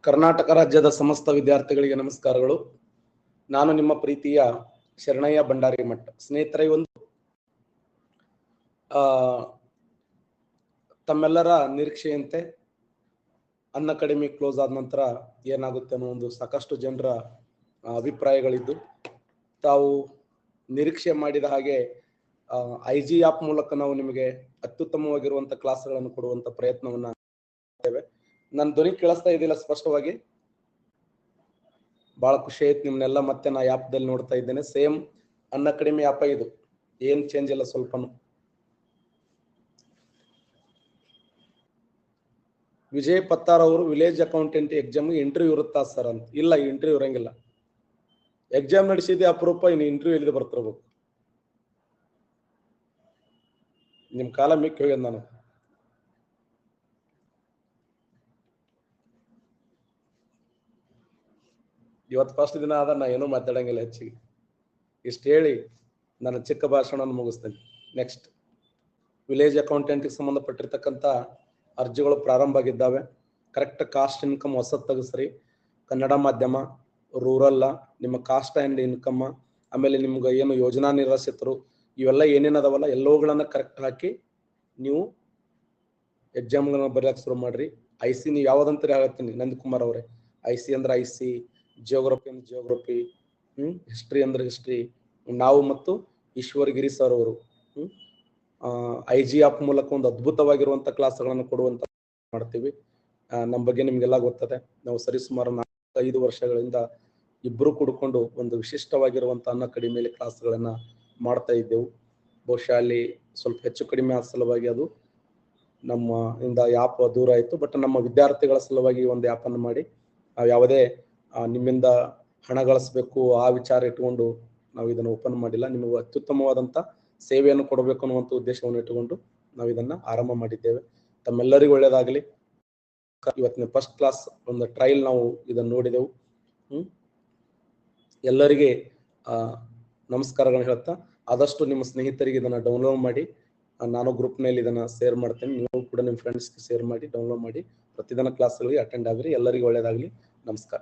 ಕರ್ನಾಟಕ ರಾಜ್ಯದ ಸಮಸ್ತ ವಿದ್ಯಾರ್ಥಿಗಳಿಗೆ ನಮಸ್ಕಾರಗಳು. ನಾನು ನಿಮ್ಮ ಪ್ರೀತಿಯ ಶರಣಯ್ಯ ಭಂಡಾರಿ ಮಠ. ಸ್ನೇಹಿತರೆ, ಒಂದು ತಮ್ಮೆಲ್ಲರ ನಿರೀಕ್ಷೆಯಂತೆ ಅನ್ಅಕಾಡೆಮಿ ಕ್ಲೋಸ್ ಆದ ನಂತರ ಏನಾಗುತ್ತೆ ಅನ್ನೋ ಒಂದು ಸಾಕಷ್ಟು ಜನರ ಅಭಿಪ್ರಾಯಗಳಿದ್ದು, ತಾವು ನಿರೀಕ್ಷೆ ಮಾಡಿದ ಹಾಗೆ IG ಆಪ್ ಮೂಲಕ ನಾವು ನಿಮಗೆ ಅತ್ಯುತ್ತಮವಾಗಿರುವಂತ ಕ್ಲಾಸ್ಗಳನ್ನು ಕೊಡುವಂತ ಪ್ರಯತ್ನವನ್ನ ಮಾಡ್ತೇವೆ. ನನ್ನ ಧ್ವನಿ ಕೇಳಿಸ್ತಾ ಇದೆಯಲ್ಲ ಸ್ಪಷ್ಟವಾಗಿ? ಬಹಳ ಖುಷಿ ಆಯ್ತು ನಿಮ್ನೆಲ್ಲ ಮತ್ತೆ ನಾ ಆ್ಯಪ್ದಲ್ಲಿ ನೋಡ್ತಾ ಇದ್ದೇನೆ. ಸೇಮ್ ಅನ್ಅಕಾಡೆಮಿ ಆ್ಯಪ್ ಇದು, ಏನ್ ಚೇಂಜ್ ಇಲ್ಲ ಸ್ವಲ್ಪನು. ವಿಜಯ್ ಪತ್ತಾರ್ ಅವರು ವಿಲೇಜ್ ಅಕೌಂಟೆಂಟ್ ಎಕ್ಸಾಮ್ ಇಂಟರ್ವ್ಯೂ ಇರುತ್ತಾ ಸರ್ ಅಂತ. ಇಲ್ಲ, ಇಂಟರ್ವ್ಯೂ ಇರಂಗಿಲ್ಲ. ಎಕ್ಸಾಮ್ ನಡೆಸಿದ್ದೆ ಅಪರೂಪ, ಇನ್ನು ಇಂಟರ್ವ್ಯೂ ಎಲ್ಲಿದೆ ಬರ್ತಿರ್ಬೇಕು. ನಿಮ್ ಕಾಲ ಮಿಕ್ಕಿ ಹೋಗ್ಯದ. ನಾನು ಇವತ್ತು ಫಸ್ಟ್ ದಿನ ಆದ, ನಾ ಏನೂ ಮಾತಾಡಂಗಿಲ್ಲ ಹೆಚ್ಚಿಗೆ. ಇಷ್ಟು ಹೇಳಿ ನನ್ನ ಚಿಕ್ಕ ಭಾಷಣವನ್ನು ಮುಗಿಸ್ತೇನೆ. ನೆಕ್ಸ್ಟ್, ವಿಲೇಜ್ ಅಕೌಂಟೆಂಟ್ಗೆ ಸಂಬಂಧಪಟ್ಟಿರ್ತಕ್ಕಂಥ ಅರ್ಜಿಗಳು ಪ್ರಾರಂಭ ಆಗಿದ್ದಾವೆ. ಕರೆಕ್ಟ್ ಕಾಸ್ಟ್ ಇನ್ಕಮ್ ಹೊಸದು ತೆಗೆಸ್ರಿ. ಕನ್ನಡ ಮಾಧ್ಯಮ, ರೂರಲ್ಲ, ನಿಮ್ಮ ಕಾಸ್ಟ್ ಆ್ಯಂಡ್ ಇನ್ಕಮ್, ಆಮೇಲೆ ನಿಮ್ಗೆ ಏನು ಯೋಜನಾ ನಿರಾಶ್ರಿತರು, ಇವೆಲ್ಲ ಏನೇನದವಲ್ಲ ಎಲ್ಲವುಗಳನ್ನ ಕರೆಕ್ಟ್ ಹಾಕಿ ನೀವು ಎಕ್ಸಾಮ್ಗಳನ್ನ ಬರೆಯಕ್ಕೆ ಶುರು ಮಾಡ್ರಿ. IC ನೀವು ಯಾವುದಂತ ಹೇಳ್ತೀನಿ ನಂದಕುಮಾರ್ ಅವರೇ. IC ಅಂದ್ರೆ IC, ಜಿಯೋಗ್ರಫಿ ಅಂದ್ರೆ ಜಿಯೋಗ್ರಫಿ, ಹಿಸ್ಟ್ರಿ ಅಂದ್ರೆ ಹಿಸ್ಟ್ರಿ. ನಾವು ಮತ್ತು ಈಶ್ವರಗಿರಿ ಸರ್ ಅವರು IG ಆಪ್ ಮೂಲಕ ಒಂದು ಅದ್ಭುತವಾಗಿರುವಂತ ಕ್ಲಾಸ್ಗಳನ್ನು ಕೊಡುವಂತ ಮಾಡ್ತೀವಿ. ನಮ್ಮ ಬಗ್ಗೆ ನಿಮ್ಗೆಲ್ಲ ಗೊತ್ತದೆ. ನಾವು ಸರಿಸುಮಾರು 4-5 ವರ್ಷಗಳಿಂದ ಇಬ್ರು ಕೂಡ್ಕೊಂಡು ಒಂದು ವಿಶಿಷ್ಟವಾಗಿರುವಂತ ಅನ್ಅಕಾಡೆಮಿಯಲ್ಲಿ ಕ್ಲಾಸ್ಗಳನ್ನ ಮಾಡ್ತಾ ಇದ್ದೆವು. ಬಹುಶಃ ಅಲ್ಲಿ ಸ್ವಲ್ಪ ಹೆಚ್ಚು ಕಡಿಮೆ ಆದ ಸಲುವಾಗಿ ಅದು ನಮ್ಮ ಇಂದ ಆ್ಯಪ್ ದೂರ ಆಯಿತು. ಬಟ್ ನಮ್ಮ ವಿದ್ಯಾರ್ಥಿಗಳ ಸಲುವಾಗಿ ಒಂದು ಆ್ಯಪನ್ನು ಮಾಡಿ ಯಾವುದೇ ನಿಮ್ಮಿಂದ ಹಣ ಗಳಿಸ್ಬೇಕು ಆ ವಿಚಾರ ಇಟ್ಟುಕೊಂಡು ನಾವು ಇದನ್ನು ಓಪನ್ ಮಾಡಿಲ್ಲ. ನಿಮಗೆ ಅತ್ಯುತ್ತಮವಾದಂಥ ಸೇವೆಯನ್ನು ಕೊಡಬೇಕು ಅನ್ನುವಂಥ ಉದ್ದೇಶವನ್ನು ಇಟ್ಟುಕೊಂಡು ನಾವು ಇದನ್ನ ಆರಂಭ ಮಾಡಿದ್ದೇವೆ. ತಮ್ಮೆಲ್ಲರಿಗೂ ಒಳ್ಳೆಯದಾಗಲಿ. ಇವತ್ತಿನ ಫಸ್ಟ್ ಕ್ಲಾಸ್ ಒಂದು ಟ್ರಯಲ್ ನಾವು ಇದನ್ನು ನೋಡಿದೆವು. ಎಲ್ಲರಿಗೆ ನಮಸ್ಕಾರಗಳನ್ನು ಹೇಳ್ತಾ, ಆದಷ್ಟು ನಿಮ್ಮ ಸ್ನೇಹಿತರಿಗೆ ಇದನ್ನ ಡೌನ್ಲೋಡ್ ಮಾಡಿ. ನಾನು ಗ್ರೂಪ್ನಲ್ಲಿ ಇದನ್ನ ಶೇರ್ ಮಾಡ್ತೇನೆ. ನೀವು ಕೂಡ ನಿಮ್ಮ ಫ್ರೆಂಡ್ಸ್ಗೆ ಶೇರ್ ಮಾಡಿ, ಡೌನ್ಲೋಡ್ ಮಾಡಿ ಪ್ರತಿದಿನ ಕ್ಲಾಸ್ಗಳಿಗೆ ಅಟೆಂಡ್ ಆಗಿರಿ. ಎಲ್ಲರಿಗೂ ಒಳ್ಳೆಯದಾಗಲಿ. ನಮಸ್ಕಾರ.